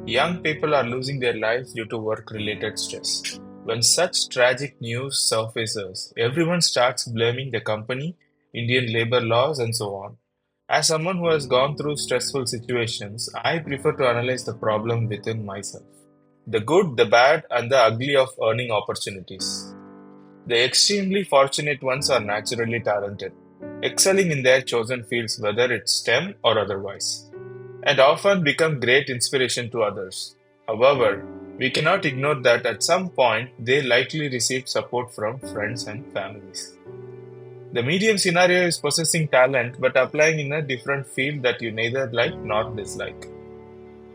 Young people are losing their lives due to work-related stress. When such tragic news surfaces, everyone starts blaming the company, Indian labor laws, and so on. As someone who has gone through stressful situations, I prefer to analyze the problem within myself. The good, the bad, and the ugly of earning opportunities. The extremely fortunate ones are naturally talented, excelling in their chosen fields, whether it's STEM or otherwise, and often become great inspiration to others. However, we cannot ignore that at some point they likely receive support from friends and families. The medium scenario is possessing talent but applying in a different field that you neither like nor dislike.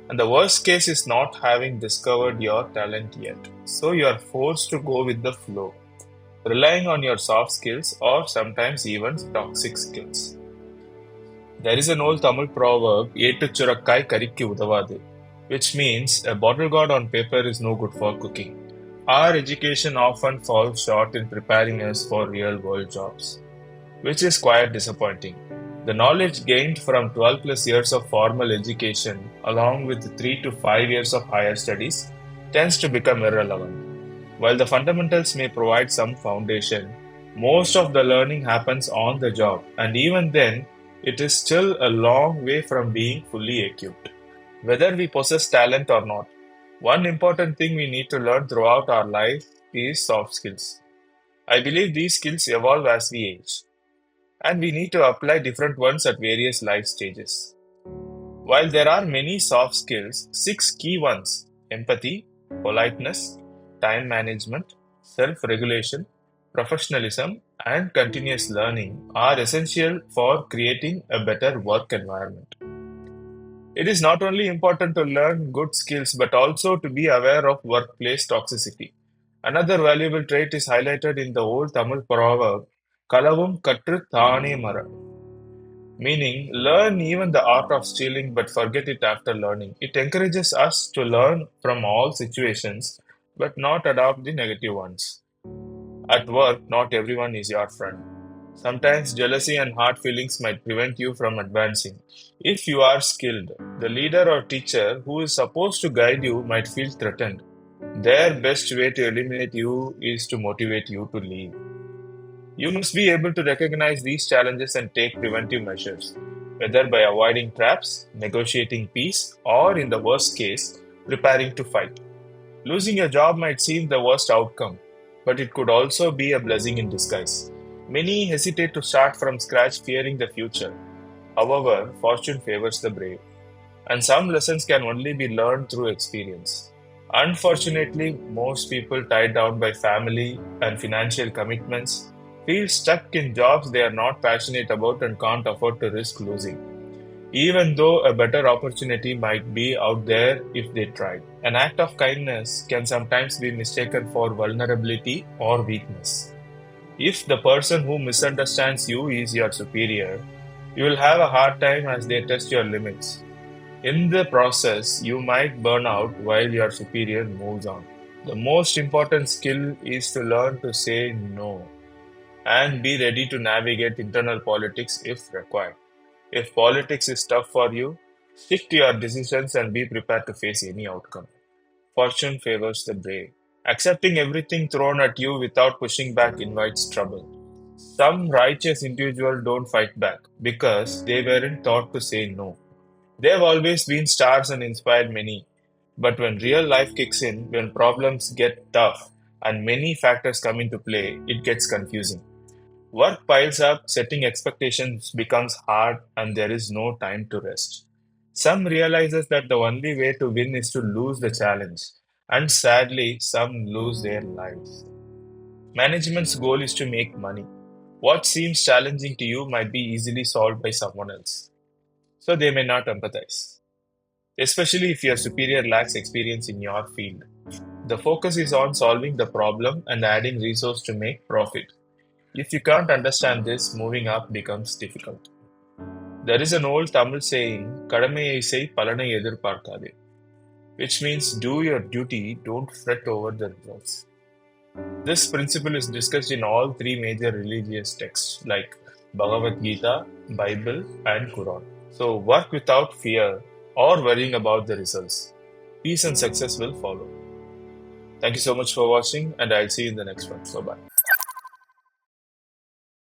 And the worst case is not having discovered your talent yet, so you are forced to go with the flow, relying on your soft skills or sometimes even toxic skills. There is an old Tamil proverb, "Ettu churakkai karikku udavadu," which means a bottle gourd on paper is no good for cooking. Our education often falls short in preparing us for real world jobs, which is quite disappointing. The knowledge gained from 12 plus years of formal education, along with 3 to 5 years of higher studies, tends to become irrelevant. While the fundamentals may provide some foundation, most of the learning happens on the job, and even then, it is still a long way from being fully equipped. Whether we possess talent or not, one important thing we need to learn throughout our life is soft skills. I believe these skills evolve as we age, and we need to apply different ones at various life stages. While there are many soft skills, six key ones: empathy, politeness, time management, self regulation, professionalism, and continuous learning are essential for creating a better work environment. It is not only important to learn good skills but also to be aware of workplace toxicity. Another valuable trait is highlighted in the old Tamil proverb, Kalavum Katru Thane Mara, meaning learn even the art of stealing but forget it after learning. It encourages us to learn from all situations but not adopt the negative ones. At work, not everyone is your friend. Sometimes jealousy and hard feelings might prevent you from advancing. If you are skilled, the leader or teacher who is supposed to guide you might feel threatened. Their best way to eliminate you is to motivate you to leave. You must be able to recognize these challenges and take preventive measures, whether by avoiding traps, negotiating peace, or in the worst case, preparing to fight. Losing your job might seem the worst outcome, but it could also be a blessing in disguise. Many hesitate to start from scratch, fearing the future. However, fortune favors the brave, and some lessons can only be learned through experience. Unfortunately, most people tied down by family and financial commitments feel stuck in jobs they are not passionate about and can't afford to risk losing, even though a better opportunity might be out there if they tried. An act of kindness can sometimes be mistaken for vulnerability or weakness. If the person who misunderstands you is your superior, you will have a hard time as they test your limits. In the process, you might burn out while your superior moves on. The most important skill is to learn to say no and be ready to navigate internal politics if required. If politics is tough for you, stick to your decisions and be prepared to face any outcome. Fortune favors the brave. Accepting everything thrown at you without pushing back invites trouble. Some righteous individuals don't fight back because they weren't taught to say no. They've always been stars and inspired many. But when real life kicks in, when problems get tough and many factors come into play, it gets confusing. Work piles up, setting expectations becomes hard, and there is no time to rest. Some realizes that the only way to win is to lose the challenge, and sadly, some lose their lives. Management's goal is to make money. What seems challenging to you might be easily solved by someone else, so they may not empathize, especially if your superior lacks experience in your field. The focus is on solving the problem and adding resource to make profit. If you can't understand this, moving up becomes difficult. There is an old Tamil saying, "கடமையை செய் பலனை எதிர்பார்க்காதே," which means do your duty, don't fret over the results. This principle is discussed in all three major religious texts like Bhagavad Gita, Bible, and Quran. So work without fear or worrying about the results. peace and success will follow. Thank you so much for watching, and I'll see you in the next one. Bye bye.